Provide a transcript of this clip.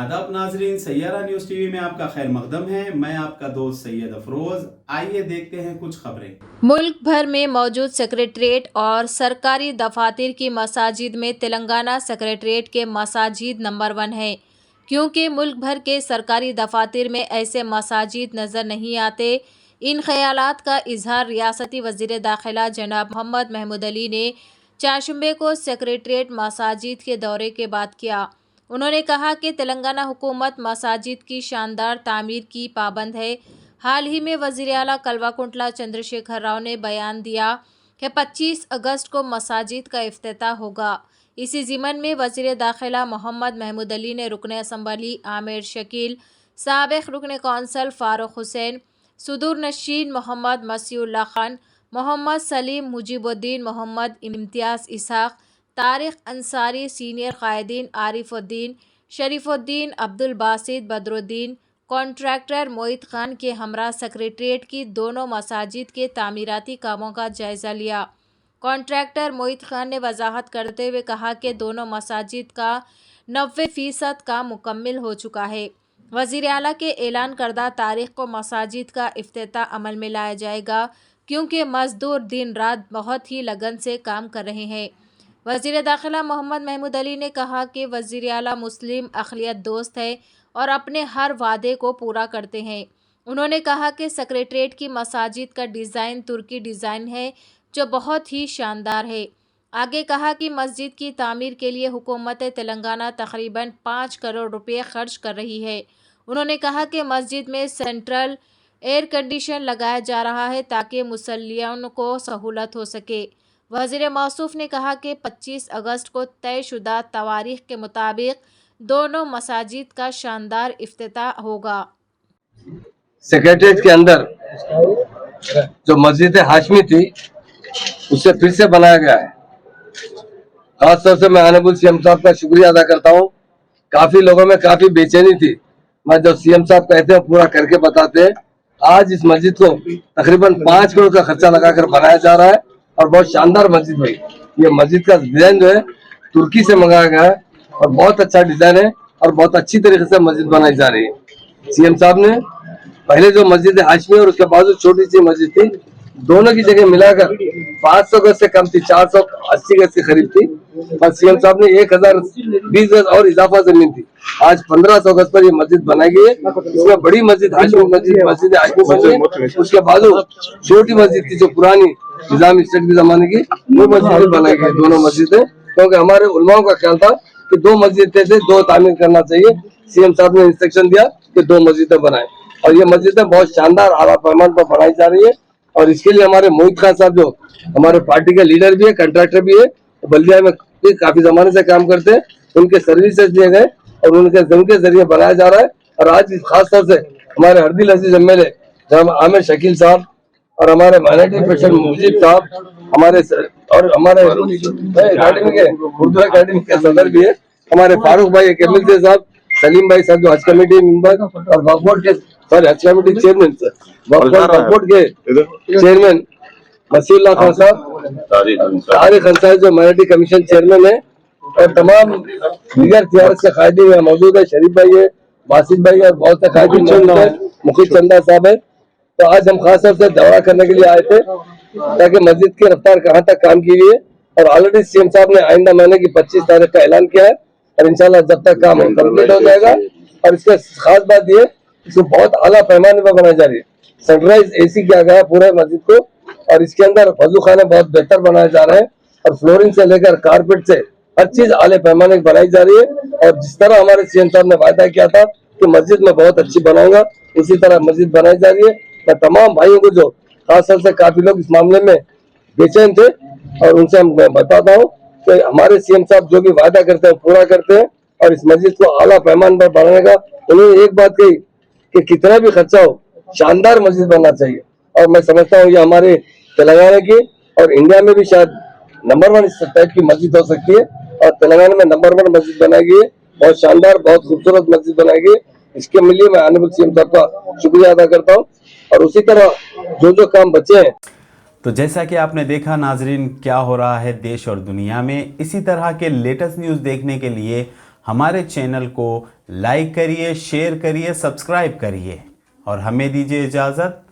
आदाब नाजरीन, Saiyaara news TV में आपका खैर मकदम है। मैं आपका दोस्त सैयद अफरोज। आइए देखते हैं कुछ खबरें। मुल्क भर में मौजूद सेक्रेटरीट और सरकारी दफातर की मसाजिद में तेलंगाना सेक्रेटरीट के मसाजिद नंबर 1 है, क्योंकि मुल्क भर के सरकारी दफातर में ऐसे मसाजिद नज़र नहीं आते। इन ख्यालात का इजहार रियासती वज़ीर दाखिला जनाब मोहम्मद महमूद अली ने चारशंबे को सेक्रेटरीट मसाजिद के दौरे के बाद किया। उन्होंने कहा कि तेलंगाना हुकूमत मसाजिद की शानदार तामीर की पाबंद है। हाल ही में वज़ीर आला कल्वाकुंटला चंद्रशेखर राव ने बयान दिया कि 25 अगस्त को मसाजिद का इफ्तिताह होगा। इसी ज़िमन में वज़ीर दाखिला मोहम्मद महमूद अली ने रुकन असम्बली आमिर शकील, साबिक़ रुकन कौंसल फ़ारूक हुसैन, सुदूर नशीन मोहम्मद मसीउल्लाह खान, मोहम्मद सलीम मुजीबुद्दीन, मोहम्मद इम्तियाज़ इसहाक़, तारिक अंसारी, सीनियर कायदीन आरिफुद्दीन, शरीफुद्दीन, अब्दुल बासित, बदरुद्दीन, कॉन्ट्रैक्टर मोहित खान के हमरा सेक्रेटरीट की दोनों मसाजिद के तामीराती कामों का जायज़ा लिया। कॉन्ट्रैक्टर मोहित खान ने वजाहत करते हुए कहा कि दोनों मसाजिद का 90% काम मुकम्मल हो चुका है। वज़ीर आला के ऐलान करदा तारीख को मसाजिद का इफ्तिताह अमल में लाया जाएगा, क्योंकि मजदूर दिन रात बहुत ही लगन से काम कर रहे हैं। वज़ीर दाखिला मोहम्मद महमूद अली ने कहा कि वज़ीर आला मुस्लिम अक़लियत दोस्त है और अपने हर वादे को पूरा करते हैं। उन्होंने कहा कि सेक्रेटरीट की मसाजिद का डिज़ाइन तुर्की डिज़ाइन है, जो बहुत ही शानदार है। आगे कहा कि मस्जिद की तामीर के लिए हुकूमत तेलंगाना तकरीबन 5 करोड़ रुपये खर्च कर रही है। उन्होंने कहा कि मस्जिद में सेंट्रल एयर कंडीशन लगाया जा रहा है ताकि मुसल्लियों को सहूलत हो सके। वज़ीर मौसूफ ने कहा कि 25 अगस्त को तयशुदा तवारीख के मुताबिक दोनों मसाजिद का शानदार इफ्तिताह होगा। सेक्रेटरीट के अंदर जो मस्जिद हाशमी थी उसे फिर से बनाया गया है। खास तौर से मैं ऑनरेबल सीएम साहब का शुक्रिया अदा करता हूँ। काफी लोगों में काफी बेचैनी थी, मैं जब सीएम साहब कहते हैं पूरा करके बताते हैं। आज इस मस्जिद को तकरीबन 5 करोड़ का खर्चा लगाकर बनाया जा रहा है और बहुत शानदार मस्जिद हुई। ये मस्जिद का डिजाइन जो है तुर्की से मंगाया गया है और बहुत अच्छा डिजाइन है और बहुत अच्छी तरीके से मस्जिद बनाई जा रही है। सीएम साहब ने पहले जो मस्जिद हाशमी और उसके बाद जो छोटी सी मस्जिद थी, दोनों की जगह मिलाकर 500 गज से कम थी, 480 गज के करीब थी, पर सीएम साहब ने 1020 गज और इजाफा जमीन थी। आज 1500 गज पर ये मस्जिद बनाई गई है। इसमें बड़ी मस्जिद हाशमी मस्जिद हाशमी बनी है। उसके बाद छोटी मस्जिद थी जो पुरानी निजाम स्टेट के जमाने की, वो मस्जिद बनाई गई दोनों मस्जिदें, क्योंकि हमारे उलमाओं का ख्याल था कि 2 मस्जिदें थे, 2 तामीर करना चाहिए। सीएम साहब ने इंस्ट्रक्शन दिया कि 2 मस्जिदें बनाए और ये मस्जिदें बहुत शानदार आला पैमाने पर बनाई जा रही है। और इसके लिए हमारे मोहित खान साहब जो हमारे पार्टी के लीडर भी है, कंट्रैक्टर भी है, बल्दिया में काफी जमाने से काम करते हैं, उनके सर्विसेज दिए गए और उनके जरिए बनाया जा रहा है। और आज खास तौर से हमारे हरदिल अजीज एमएलए जनाब आमिर शकील साहब और हमारे माइनॉरिटी प्रेसिडेंट मुजीब साहब, हमारे अकेडमी के उर्दू अकेडमी के सदर भी है, हमारे फारूक भाई एक एमएलसी साहब, सलीम भाई साहब जो हज कमेटी मेंबर और वक्फ के हज कमेटी चेयरमैन वक्फ के चेयरमैन मसीउल्लाह खान साहब, तारिक अंसारी जो माइनॉरिटी कमीशन चेयरमैन है और तमाम दीगर टीआरएस के कायदीन यहाँ मौजूद है, शरीफ भाई है, बासित भाई है, बहुत से कायदीन मौजूद है, मुखिद चंदा साहब है। तो आज हम खास तौर से दौरा करने के लिए आए थे ताकि मस्जिद की रफ्तार कहाँ तक काम की हुई है और ऑलरेडी सीएम साहब ने आइंदा महीने की 25 तारीख का ऐलान किया है और इंशाल्लाह जब तक काम कंप्लीट हो जाएगा। और इसका खास बात ये इसको बहुत आला पैमाने पर बनाई जा रही है। सनराइज एसी किया गया है पूरे मस्जिद को और इसके अंदर वजू खाने बहुत बेहतर बनाए जा रहे हैं और फ्लोरिंग से लेकर कारपेट से हर चीज आले पैमाने की बनाई जा रही है। और जिस तरह हमारे सीएम साहब ने वायदा किया था कि मस्जिद में बहुत अच्छी बनाऊंगा, उसी तरह मस्जिद बनाई जा रही है। मैं तमाम भाइयों को जो खासतौर से काफी लोग इस मामले में बेचैन थे और उनसे मैं बताता हूँ कि हमारे सीएम साहब जो भी वायदा करते हैं पूरा करते हैं और इस मस्जिद को आला पैमाने पर बनाने का उन्होंने एक बात कही कि कितना भी खर्चा हो शानदार मस्जिद बनना चाहिए। और मैं समझता हूँ ये हमारे तेलंगाना की और इंडिया में भी शायद नंबर 1 इस टाइप की मस्जिद हो सकती है और तेलंगाना में नंबर 1 मस्जिद बनाई गई है। बहुत शानदार बहुत खूबसूरत मस्जिद बनाई गई। इसके लिए मैं ऑनरेबल सीएम साहब का शुक्रिया अदा करता हूँ और उसी तरह जो काम बचे हैं। तो जैसा कि आपने देखा नाजरीन, क्या हो रहा है देश और दुनिया में, इसी तरह के लेटेस्ट न्यूज़ देखने के लिए हमारे चैनल को लाइक करिए, शेयर करिए, सब्सक्राइब करिए और हमें दीजिए इजाज़त।